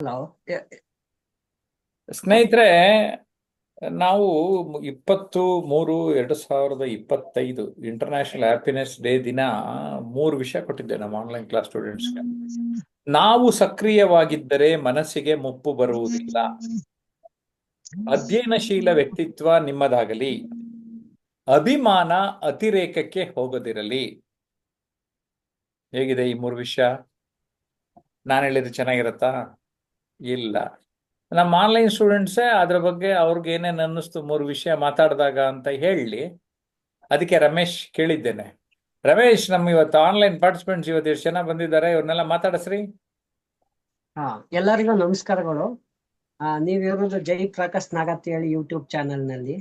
Hello. ಸ್ನೇಹಿತರೆ, ನಾವು 23/3/2025 international happiness day ದಿನ 3 ವಿಷಯ ಕೊಟ್ಟಿದ್ದೆ ನಮ್ಮ ಆನ್ಲೈನ್ ಕ್ಲಾಸ್ ಸ್ಟೂಡೆಂಟ್ಸ್ಗೆ. ನಾವು ಸಕ್ರಿಯವಾಗಿದ್ದರೆ ಮನಸ್ಸಿಗೆ ಮುಪ್ಪು ಬರುವುದಿಲ್ಲ. ಅಧ್ಯಯನಶೀಲ ವ್ಯಕ್ತಿತ್ವ ನಿಮ್ಮದಾಗಲಿ. ಅಭಿಮಾನ ಅತಿರೇಕಕ್ಕೆ ಹೋಗದಿರಲಿ. ಹೇಗಿದೆ ಈ 3 ವಿಷಯ? ನಾನು ಹೇಳಿದ್ರೆ ಚೆನ್ನಾಗಿರತ್ತಾ? ಇಲ್ಲ. ನಮ್ಮ ಆನ್ಲೈನ್ ಸ್ಟೂಡೆಂಟ್ಸೇ ಅದ್ರ ಬಗ್ಗೆ ಅವ್ರಿಗೆ ಏನೇನು ಅನ್ನಿಸ್ತು 3 ವಿಷಯ ಮಾತಾಡಿದಾಗ ಅಂತ ಹೇಳಿ, ಅದಕ್ಕೆ ರಮೇಶ್ ಕೇಳಿದ್ದೇನೆ. ರಮೇಶ್, ನಮ್ಮ ಇವತ್ತು ಆನ್ಲೈನ್ ಪಾರ್ಟಿಸಿಪೆಂಟ್ಸ್ ಇವತ್ತು ಎಷ್ಟು ಜನ ಬಂದಿದ್ದಾರೆ, ಇವ್ರನ್ನೆಲ್ಲ ಮಾತಾಡಿಸ್ರಿ. ಎಲ್ಲರಿಗೂ ನಮಸ್ಕಾರಗಳು. ನೀವಿರೋದು ಜೈ ಪ್ರಕಾಶ್ ನಾಗತ್ ಹೇಳಿ ಯೂಟ್ಯೂಬ್ ಚಾನೆಲ್ ನಲ್ಲಿ.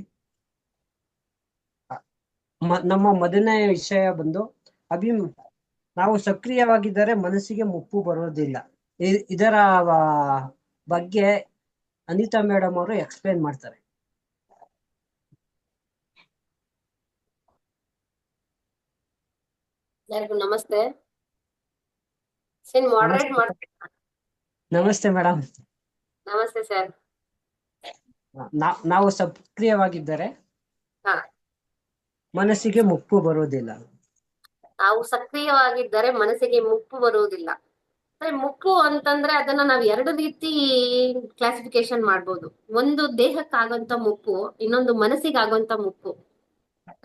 ನಮ್ಮ ಮೊದಲನೇ ವಿಷಯ ಬಂದು ಅಭಿ ನಾವು ಸಕ್ರಿಯವಾಗಿದ್ದರೆ ಮನಸ್ಸಿಗೆ ಮುಪ್ಪು ಬರೋದಿಲ್ಲ. ಇದರ ಬಗ್ಗೆ ಅನಿತಾ ಮೇಡಮ್ ಅವರು ಎಕ್ಸ್ಪ್ಲೇನ್ ಮಾಡ್ತಾರೆ. ಎಲ್ಲರಿಗೂ ನಮಸ್ತೆ. ಮಾಡರೇಟ್ ಮಾಡ್ತೀನಿ. ನಮಸ್ತೆ ಮೇಡಮ್. ನಮಸ್ತೆ ಸರ್. ನಾವು ಸಕ್ರಿಯವಾಗಿದ್ದರೆ ಮನಸ್ಸಿಗೆ ಮುಪ್ಪು ಬರುವುದಿಲ್ಲ. ನಾವು ಸಕ್ರಿಯವಾಗಿದ್ದರೆ ಮನಸ್ಸಿಗೆ ಮುಪ್ಪು ಬರುವುದಿಲ್ಲ. ಮುಪ್ಪು ಅಂತಂದ್ರೆ ಅದನ್ನ ನಾವು 2 ರೀತಿ ಕ್ಲಾಸಿಫಿಕೇಶನ್ ಮಾಡ್ಬೋದು. ಒಂದು ದೇಹಕ್ಕಾಗುವಂತ ಮುಪ್ಪು, ಇನ್ನೊಂದು ಮನಸ್ಸಿಗಾಗುವಂತ ಮುಪ್ಪು.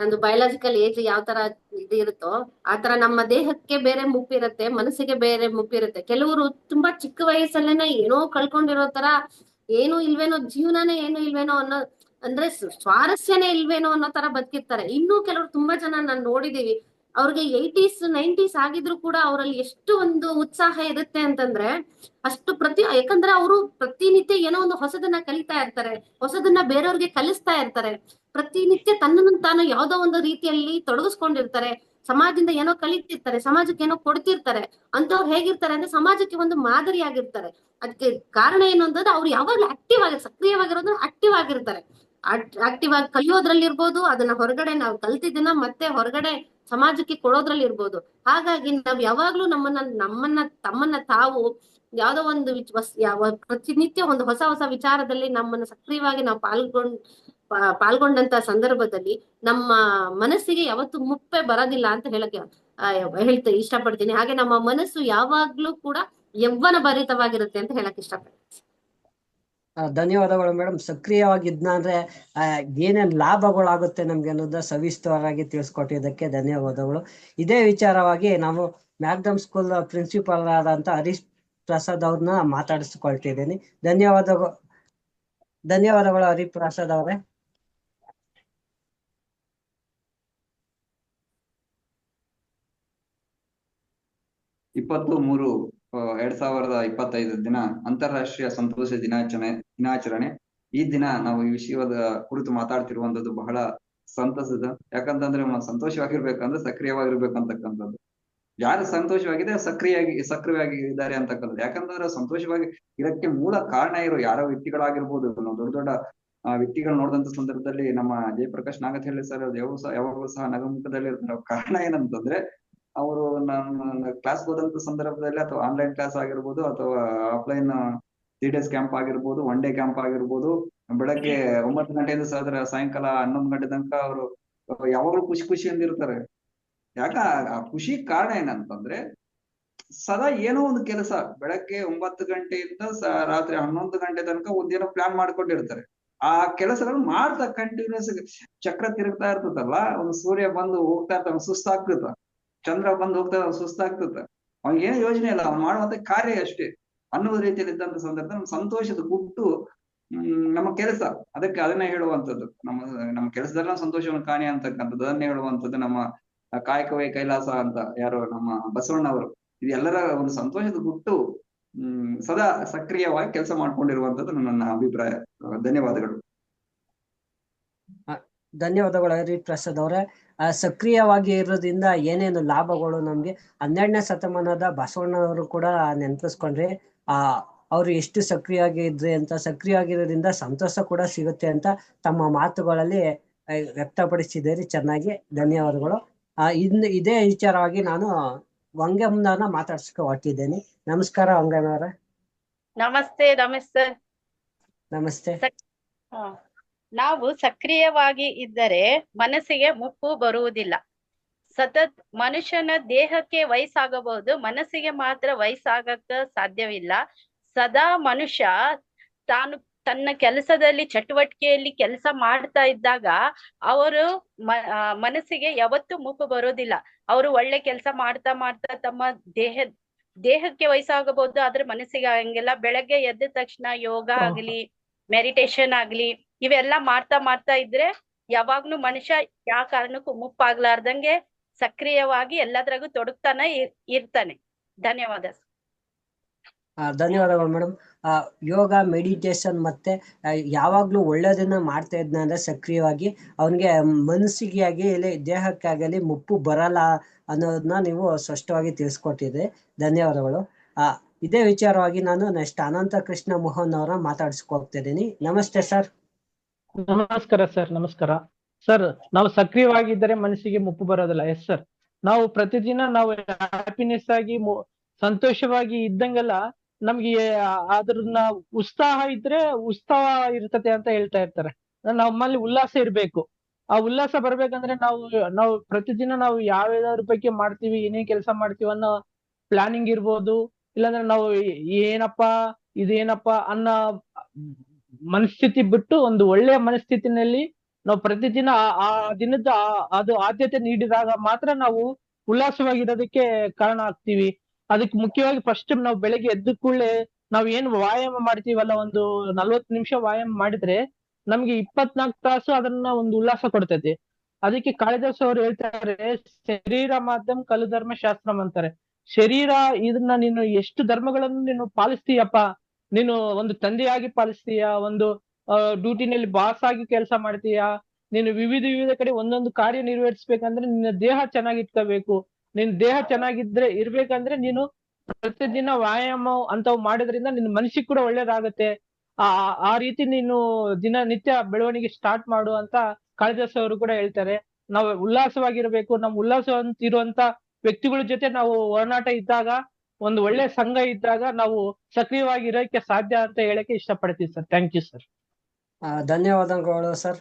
ಒಂದು ಬಯೋಲಾಜಿಕಲ್ ಏಜ್ ಯಾವ ತರ ಇದು ಇರುತ್ತೋ ಆ ತರ ನಮ್ಮ ದೇಹಕ್ಕೆ ಬೇರೆ ಮುಪ್ಪಿರುತ್ತೆ, ಮನಸ್ಸಿಗೆ ಬೇರೆ ಮುಪ್ಪಿರುತ್ತೆ. ಕೆಲವರು ತುಂಬಾ ಚಿಕ್ಕ ವಯಸ್ಸಲ್ಲೇನೆ ಏನೋ ಕಳ್ಕೊಂಡಿರೋ ತರ, ಏನು ಇಲ್ವೇನೋ, ಜೀವನನೇ ಏನು ಇಲ್ವೇನೋ ಅನ್ನೋ, ಅಂದ್ರೆ ಸ್ವಾರಸ್ಯನೇ ಇಲ್ವೇನೋ ಅನ್ನೋ ತರ ಬದುಕಿರ್ತಾರೆ. ಇನ್ನೂ ಕೆಲವರು ತುಂಬಾ ಜನ ನಾನು ನೋಡಿದೀವಿ, ಅವ್ರಿಗೆ 80s 90s ಆಗಿದ್ರು ಕೂಡ ಅವರಲ್ಲಿ ಎಷ್ಟು ಒಂದು ಉತ್ಸಾಹ ಇರುತ್ತೆ ಅಂತಂದ್ರೆ ಅಷ್ಟು ಯಾಕಂದ್ರೆ ಅವರು ಪ್ರತಿನಿತ್ಯ ಏನೋ ಒಂದು ಹೊಸದನ್ನ ಕಲಿತಾ ಇರ್ತಾರೆ, ಹೊಸದನ್ನ ಬೇರೆಯವ್ರಿಗೆ ಕಲಿಸ್ತಾ ಇರ್ತಾರೆ. ಪ್ರತಿನಿತ್ಯ ತನ್ನನ್ನು ತಾನು ಯಾವ್ದೋ ಒಂದು ರೀತಿಯಲ್ಲಿ ತೊಡಗಿಸ್ಕೊಂಡಿರ್ತಾರೆ, ಸಮಾಜದಿಂದ ಏನೋ ಕಲಿತಿರ್ತಾರೆ, ಸಮಾಜಕ್ಕೆ ಏನೋ ಕೊಡ್ತಿರ್ತಾರೆ. ಅಂತವ್ರು ಹೇಗಿರ್ತಾರೆ ಅಂದ್ರೆ ಸಮಾಜಕ್ಕೆ ಒಂದು ಮಾದರಿಯಾಗಿರ್ತಾರೆ. ಅದಕ್ಕೆ ಕಾರಣ ಏನು ಅಂತಂದ್ರೆ ಅವ್ರು ಯಾವಾಗ್ಲೂ ಸಕ್ರಿಯವಾಗಿರೋದು ಆಕ್ಟಿವ್ ಆಗಿರ್ತಾರೆ. ಆಕ್ಟಿವ್ ಆಗಿ ಕಲಿಯೋದ್ರಲ್ಲಿ ಇರ್ಬೋದು, ಅದನ್ನ ಹೊರಗಡೆ ನಾವು ಕಲ್ತಿದ್ದನ್ನ ಮತ್ತೆ ಹೊರಗಡೆ ಸಮಾಜಕ್ಕೆ ಕೊಡೋದ್ರಲ್ಲಿ ಇರ್ಬೋದು. ಹಾಗಾಗಿ ನಾವ್ ಯಾವಾಗ್ಲೂ ತಮ್ಮನ್ನ ತಾವು ಯಾವ್ದೋ ಒಂದು ಪ್ರತಿನಿತ್ಯ ಒಂದು ಹೊಸ ಹೊಸ ವಿಚಾರದಲ್ಲಿ ನಮ್ಮನ್ನ ಸಕ್ರಿಯವಾಗಿ ನಾವು ಪಾಲ್ಗೊಂಡಂತ ಸಂದರ್ಭದಲ್ಲಿ ನಮ್ಮ ಮನಸ್ಸಿಗೆ ಯಾವತ್ತು ಮುಪ್ಪೆ ಬರೋದಿಲ್ಲ ಅಂತ ಹೇಳ್ತಾ ಇಷ್ಟಪಡ್ತೀನಿ. ಹಾಗೆ ನಮ್ಮ ಮನಸ್ಸು ಯಾವಾಗ್ಲೂ ಕೂಡ ಯೌವನ ಭರಿತವಾಗಿರುತ್ತೆ ಅಂತ ಹೇಳಕ್ ಇಷ್ಟಪಡ್ತೀನಿ. ಧನ್ಯವಾದಗಳು ಮೇಡಮ್. ಸಕ್ರಿಯವಾಗಿದ್ನ ಅಂದ್ರೆ ಏನೇನ್ ಲಾಭಗಳಾಗುತ್ತೆ ನಮ್ಗೆ ಅನ್ನೋದ ಸವಿಸ್ತರವಾಗಿ ತಿಳಿಸ್ಕೊಟ್ಟಿದ್ದಕ್ಕೆ ಧನ್ಯವಾದಗಳು. ಇದೇ ವಿಚಾರವಾಗಿ ನಾವು ಮ್ಯಾಗ್ಡಮ್ ಸ್ಕೂಲ್ ಪ್ರಿನ್ಸಿಪಾಲ್ ಆದಂತ ಹರೀಶ್ ಪ್ರಸಾದ್ ಅವ್ರನ್ನ ಮಾತಾಡಿಸ್ಕೊಳ್ತಿದ್ದೀನಿ. ಧನ್ಯವಾದಗಳು ಹರೀಶ್ ಪ್ರಸಾದ್ ಅವರೇ. 23/2025 ದಿನ ಅಂತಾರಾಷ್ಟ್ರೀಯ ಸಂತೋಷ ದಿನಾಚರಣೆ. ಈ ದಿನ ನಾವು ಈ ವಿಷಯದ ಕುರಿತು ಮಾತಾಡ್ತಿರುವಂತದ್ದು ಬಹಳ ಸಂತಸದ. ಯಾಕಂತಂದ್ರೆ ಸಂತೋಷವಾಗಿರ್ಬೇಕಂದ್ರೆ ಸಕ್ರಿಯವಾಗಿರ್ಬೇಕಂತಕ್ಕಂಥದ್ದು. ಯಾರು ಸಂತೋಷವಾಗಿದೆ ಸಕ್ರಿಯವಾಗಿ ಇದ್ದಾರೆ ಅಂತಕ್ಕಂಥದ್ದು. ಯಾಕಂತಂದ್ರೆ ಸಂತೋಷವಾಗಿ ಇದಕ್ಕೆ ಮೂಲ ಕಾರಣ ಯಾರೋ ವ್ಯಕ್ತಿಗಳಾಗಿರ್ಬೋದು. ನಾವು ದೊಡ್ಡ ದೊಡ್ಡ ವ್ಯಕ್ತಿಗಳು ನೋಡಿದಂತ ಸಂದರ್ಭದಲ್ಲಿ ನಮ್ಮ ಜಯಪ್ರಕಾಶ್ ನಾಗತ್ ಹೇಳಿ ಸರ್ ಯಾವಾಗಲೂ ಸಹ ನಗುಮುಖದಲ್ಲಿ ಇರ್ತಾರೆ. ಕಾರಣ ಏನಂತಂದ್ರೆ ಅವರು ನಮ್ಮ ಕ್ಲಾಸ್ ಹೋದಂತ ಸಂದರ್ಭದಲ್ಲಿ ಅಥವಾ ಆನ್ಲೈನ್ ಕ್ಲಾಸ್ ಆಗಿರ್ಬೋದು ಅಥವಾ ಆಫ್ಲೈನ್ 3 days ಕ್ಯಾಂಪ್ ಆಗಿರ್ಬೋದು, 1 day ಕ್ಯಾಂಪ್ ಆಗಿರ್ಬೋದು, ಬೆಳಗ್ಗೆ 9 ಗಂಟೆಯಿಂದ ಸಾಯಂಕಾಲ 11 ಗಂಟೆ ತನಕ ಅವರು ಯಾವಾಗಲೂ ಖುಷಿಯಿಂದ ಇರ್ತಾರೆ. ಯಾಕ ಆ ಖುಷಿ ಕಾರಣ ಏನಂತಂದ್ರೆ ಸದಾ ಏನೋ ಒಂದು ಕೆಲಸ ಬೆಳಗ್ಗೆ 9 ಗಂಟೆಯಿಂದ ರಾತ್ರಿ 11 ಗಂಟೆ ತನಕ ಒಂದೇನೋ ಪ್ಲಾನ್ ಮಾಡ್ಕೊಂಡಿರ್ತಾರೆ. ಆ ಕೆಲಸಗಳು ಮಾಡ್ತಾ ಕಂಟಿನ್ಯೂಸ್ ಚಕ್ರ ತಿರುಗ್ತಾ ಇರ್ತದಲ್ಲ. ಒಂದು ಸೂರ್ಯ ಬಂದು ಹೋಗ್ತಾ ಇರ್ತಾವ, ಸುಸ್ತಾಗ್ತದ. ಚಂದ್ರ ಬಂದು ಹೋಗ್ತಾ ಸುಸ್ತಾಗ್ತದ. ಅವ್ನಿಗೆ ಏನೋ ಯೋಜನೆ ಇಲ್ಲ, ಅವ್ನು ಮಾಡುವಂತ ಕಾರ್ಯ ಅಷ್ಟೇ ಅನ್ನುವ ರೀತಿಯಲ್ಲಿ ಇದ್ದಂತ ಸಂದರ್ಭ ನಮ್ಮ ಸಂತೋಷದ ಗುಟ್ಟು ನಮ್ಮ ಕೆಲಸ. ಅದನ್ನೇ ಹೇಳುವಂಥದ್ದು. ನಮ್ಮ ಕೆಲಸದಲ್ಲ ಸಂತೋಷವನ್ನು ಕಾಣಿ ಅಂತಕ್ಕಂಥದ್ದು. ಅದನ್ನೇ ಹೇಳುವಂಥದ್ದು ನಮ್ಮ ಕಾಯಕವೇ ಕೈಲಾಸ ಅಂತ ಯಾರು ನಮ್ಮ ಬಸವಣ್ಣವರು. ಇದೆಲ್ಲರ ಒಂದು ಸಂತೋಷದ ಗುಟ್ಟು ಸದಾ ಸಕ್ರಿಯವಾಗಿ ಕೆಲಸ ಮಾಡ್ಕೊಂಡಿರುವಂತದ್ದು ನನ್ನ ಅಭಿಪ್ರಾಯ. ಧನ್ಯವಾದಗಳು. ಧನ್ಯವಾದಗಳು ಹರೀಶ್ ಪ್ರಸಾದ್ ಅವರೇ. ಸಕ್ರಿಯವಾಗಿ ಇರೋದ್ರಿಂದ ಏನೇನು ಲಾಭಗಳು ನಮ್ಗೆ 12ನೇ ಶತಮಾನದ ಬಸವಣ್ಣವರು ಕೂಡ ನೆನಪಿಸ್ಕೊಂಡ್ರೆ ಅವ್ರು ಎಷ್ಟು ಸಕ್ರಿಯವಾಗಿ ಇದ್ರಿ ಅಂತ. ಸಕ್ರಿಯವಾಗಿರೋದ್ರಿಂದ ಸಂತೋಷ ಕೂಡ ಸಿಗುತ್ತೆ ಅಂತ ತಮ್ಮ ಮಾತುಗಳಲ್ಲಿ ವ್ಯಕ್ತಪಡಿಸಿದ್ದೀರಿ. ಚೆನ್ನಾಗಿ ಧನ್ಯವಾದಗಳು. ಇದೇ ವಿಚಾರವಾಗಿ ನಾನು ವಂಗಮ್ಮನವ್ರನ್ನ ಮಾತಾಡ್ಸ್ಕೊ ಹೊರಟಿದ್ದೇನೆ. ನಮಸ್ಕಾರ ವಂಗಮ್ಮನವ್ರೆ. ನಮಸ್ತೆ ರಮೇಶ್ ಸರ್. ನಮಸ್ತೆ. ನಾವು ಸಕ್ರಿಯವಾಗಿ ಇದ್ದರೆ ಮನಸ್ಸಿಗೆ ಮುಪ್ಪು ಬರುವುದಿಲ್ಲ. ಮನುಷ್ಯನ ದೇಹಕ್ಕೆ ವಯಸ್ಸಾಗಬಹುದು, ಮನಸ್ಸಿಗೆ ಮಾತ್ರ ವಯಸ್ಸಾಗಕ್ಕ ಸಾಧ್ಯವಿಲ್ಲ. ಸದಾ ಮನುಷ್ಯ ತಾನು ತನ್ನ ಕೆಲಸದಲ್ಲಿ ಚಟುವಟಿಕೆಯಲ್ಲಿ ಕೆಲಸ ಮಾಡ್ತಾ ಇದ್ದಾಗ ಅವರು ಮನಸ್ಸಿಗೆ ಯಾವತ್ತೂ ಮುಪ್ಪು ಬರೋದಿಲ್ಲ. ಅವರು ಒಳ್ಳೆ ಕೆಲಸ ಮಾಡ್ತಾ ಮಾಡ್ತಾ ತಮ್ಮ ದೇಹಕ್ಕೆ ವಯಸ್ಸಾಗಬಹುದು, ಆದ್ರೆ ಮನಸ್ಸಿಗೆ ಆಗಂಗಿಲ್ಲ. ಬೆಳಗ್ಗೆ ಎದ್ದ ತಕ್ಷಣ ಯೋಗ ಆಗ್ಲಿ, ಮೆಡಿಟೇಷನ್ ಆಗ್ಲಿ, ಇವೆಲ್ಲ ಮಾಡ್ತಾ ಇದ್ರೆ ಯಾವಾಗ್ಲೂ ಮನುಷ್ಯ ಯಾವ ಕಾರಣಕ್ಕೂ ಮುಪ್ಪಾಗ್ಲಾರ್ದಂಗೆ ಸಕ್ರಿಯವಾಗಿ ಎಲ್ಲದ್ರಾಗೂ ತೊಡಗ್ತಾನೆ ಇರ್ತಾನೆ. ಧನ್ಯವಾದ. ಧನ್ಯವಾದಗಳು ಮೇಡಮ್. ಯೋಗ, ಮೆಡಿಟೇಷನ್ ಮತ್ತೆ ಯಾವಾಗ್ಲೂ ಒಳ್ಳೇದನ್ನ ಮಾಡ್ತಾ ಇದ್ನ ಅಂದ್ರೆ ಸಕ್ರಿಯವಾಗಿ ಅವನಿಗೆ ಮನಸ್ಸಿಗೆ ಆಗಲಿ ದೇಹಕ್ಕೆ ಆಗಲಿ ಮುಪ್ಪು ಬರಲ್ಲ ಅನ್ನೋದನ್ನ ನೀವು ಸ್ಪಷ್ಟವಾಗಿ ತಿಳಿಸ್ಕೊಟ್ಟಿದ್ರಿ. ಧನ್ಯವಾದಗಳು. ಇದೇ ವಿಚಾರವಾಗಿ ನಾನು ನೆಕ್ಸ್ಟ್ ಅನಂತ ಕೃಷ್ಣ ಮೋಹನ್ ಅವರ ಮಾತಾಡಿಸ್ಕೋಗ್ತಿದ್ದೀನಿ. ನಮಸ್ತೆ ಸರ್. ನಮಸ್ಕಾರ ಸರ್. ನಮಸ್ಕಾರ ಸರ್. ನಾವು ಸಕ್ರಿಯವಾಗಿದ್ದರೆ ಮನಸ್ಸಿಗೆ ಮುಪ್ಪು ಬರೋದಿಲ್ಲ. Yes sir. ನಾವು ಪ್ರತಿದಿನ ನಾವು ಹ್ಯಾಪಿನೆಸ್ ಆಗಿ ಸಂತೋಷವಾಗಿ ಇದ್ದಂಗೆಲ್ಲ ನಮ್ಗೆ ಅದ್ರನ್ನ ಉತ್ಸಾಹ ಇದ್ರೆ ಉತ್ಸಾಹ ಇರ್ತತೆ ಅಂತ ಹೇಳ್ತಾ ಇರ್ತಾರೆ. ನಮ್ಮಲ್ಲಿ ಉಲ್ಲಾಸ ಇರ್ಬೇಕು. ಆ ಉಲ್ಲಾಸ ಬರ್ಬೇಕಂದ್ರೆ ನಾವು ಪ್ರತಿದಿನ ನಾವು ಯಾವ್ಯಾವ್ದ್ರ ಬಗ್ಗೆ ಮಾಡ್ತೀವಿ, ಏನೇ ಕೆಲಸ ಮಾಡ್ತೀವಿ ಅನ್ನೋ ಪ್ಲಾನಿಂಗ್ ಇರ್ಬೋದು. ಇಲ್ಲಾಂದ್ರೆ ನಾವು ಇದೇನಪ್ಪಾ ಅನ್ನೋ ಮನಸ್ಥಿತಿ ಬಿಟ್ಟು ಒಂದು ಒಳ್ಳೆಯ ಮನಸ್ಥಿತಿನಲ್ಲಿ ನಾವು ಪ್ರತಿದಿನ ಆ ದಿನದ ಅದು ಆದ್ಯತೆ ನೀಡಿದಾಗ ಮಾತ್ರ ನಾವು ಉಲ್ಲಾಸವಾಗಿರೋದಕ್ಕೆ ಕಾರಣ ಆಗ್ತೀವಿ. ಅದಕ್ಕೆ ಮುಖ್ಯವಾಗಿ ಫಸ್ಟ್ ನಾವು ಬೆಳಗ್ಗೆ ಎದ್ದ ಕೂಡಲೇ ನಾವ್ ಏನ್ ವ್ಯಾಯಾಮ ಮಾಡ್ತೀವಲ್ಲ, ಒಂದು 40 ನಿಮಿಷ ವ್ಯಾಯಾಮ ಮಾಡಿದ್ರೆ ನಮ್ಗೆ 24 ತಾಸು ಅದನ್ನ ಒಂದು ಉಲ್ಲಾಸ ಕೊಡ್ತೈತಿ. ಅದಕ್ಕೆ ಕಾಳಿದಾಸ್ ಅವರು ಹೇಳ್ತಾರೆ, ಶರೀರ ಮಾಧ್ಯಮ ಕಲು ಧರ್ಮ ಶಾಸ್ತ್ರಂ ಅಂತಾರೆ. ಶರೀರ ಇದನ್ನ ನೀನು ಎಷ್ಟು ಧರ್ಮಗಳನ್ನು ನೀನು ಪಾಲಿಸ್ತೀಯಪ್ಪ, ನೀನು ಒಂದು ತಂದೆಯಾಗಿ ಪಾಲಿಸ್ತೀಯ, ಒಂದು ಡ್ಯೂಟಿನಲ್ಲಿ ಬಾಸ್ ಆಗಿ ಕೆಲಸ ಮಾಡ್ತೀಯಾ, ನೀನು ವಿವಿಧ ಕಡೆ ಒಂದೊಂದು ಕಾರ್ಯ ನಿರ್ವಹಿಸ್ಬೇಕಂದ್ರೆ ನಿನ್ನ ದೇಹ ಚೆನ್ನಾಗಿಟ್ಕೋಬೇಕು. ನಿನ್ ದೇಹ ಇರ್ಬೇಕಂದ್ರೆ ನೀನು ಪ್ರತಿದಿನ ವ್ಯಾಯಾಮ ಅಂತವ್ ಮಾಡಿದ್ರಿಂದ ನಿನ್ನ ಮನಸ್ಸಿಗೆ ಕೂಡ ಒಳ್ಳೇದಾಗತ್ತೆ. ಆ ರೀತಿ ನೀನು ದಿನನಿತ್ಯ ಬೆಳವಣಿಗೆ ಸ್ಟಾರ್ಟ್ ಮಾಡು ಅಂತ ಕಾಳಿದಾಸ್ ಅವರು ಕೂಡ ಹೇಳ್ತಾರೆ. ನಾವು ಉಲ್ಲಾಸವಾಗಿರ್ಬೇಕು. ನಮ್ ಉಲ್ಲಾಸವಂತ ಇರುವಂತ ವ್ಯಕ್ತಿಗಳ ಜೊತೆ ನಾವು ಒಡನಾಟ ಇದ್ದಾಗ, ಒಂದು ಒಳ್ಳೆ ಸಂಘ ಇದ್ದಾಗ ನಾವು ಸಕ್ರಿಯವಾಗಿ ಇರೋಕೆ ಸಾಧ್ಯ ಅಂತ ಹೇಳಕ್ಕೆ ಇಷ್ಟಪಡ್ತೀವಿ ಸರ್. Thank you sir. ಧನ್ಯವಾದಗಳು ಸರ್.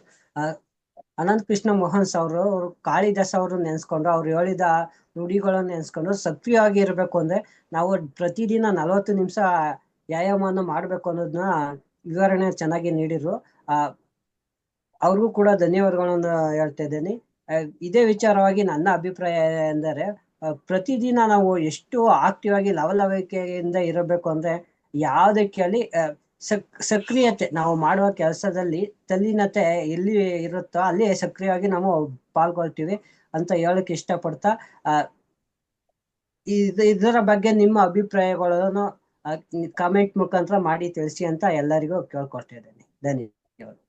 ಅನಂತ ಕೃಷ್ಣ ಮೋಹನ್ ಅವರು ಕಾಳಿದಾಸ ಅವರು ನೆನ್ಸ್ಕೊಂಡು ಅವ್ರು ಹೇಳಿದ ನುಡಿಗಳನ್ನು ನೆನ್ಸ್ಕೊಂಡು ಸಕ್ರಿಯವಾಗಿ ಇರಬೇಕು ಅಂದ್ರೆ ನಾವು ಪ್ರತಿದಿನ 40 ನಿಮಿಷ ವ್ಯಾಯಾಮವನ್ನು ಮಾಡ್ಬೇಕು ಅನ್ನೋದನ್ನ ವಿವರಣೆ ಚೆನ್ನಾಗಿ ನೀಡಿದ್ರು. ಅವ್ರಿಗೂ ಕೂಡ ಧನ್ಯವಾದಗಳನ್ನು ಹೇಳ್ತಾ ಇದ್ದೇನೆ. ಇದೇ ವಿಚಾರವಾಗಿ ನನ್ನ ಅಭಿಪ್ರಾಯ ಎಂದರೆ, ಪ್ರತಿದಿನ ನಾವು ಎಷ್ಟು ಆಕ್ಟಿವ್ ಆಗಿ ಲವಲವಿಕೆಯಿಂದ ಇರಬೇಕು ಅಂದ್ರೆ ಯಾವುದಕ್ಕೆ ಅಲ್ಲಿ ಸಕ್ರಿಯತೆ, ನಾವು ಮಾಡುವ ಕೆಲಸದಲ್ಲಿ ತಲ್ಲೀನತೆ ಎಲ್ಲಿ ಇರುತ್ತೋ ಅಲ್ಲಿ ಸಕ್ರಿಯವಾಗಿ ನಾವು ಪಾಲ್ಗೊಳ್ತೀವಿ ಅಂತ ಹೇಳಕ್ ಇಷ್ಟಪಡ್ತಾ, ಇದರ ಬಗ್ಗೆ ನಿಮ್ಮ ಅಭಿಪ್ರಾಯಗಳನ್ನು ಕಾಮೆಂಟ್ ಮುಖಾಂತರ ಮಾಡಿ ತಿಳಿಸಿ ಅಂತ ಎಲ್ಲರಿಗೂ ಕೇಳ್ಕೊಳ್ತಾ ಇದ್ದೇನೆ. ಧನ್ಯವಾದ.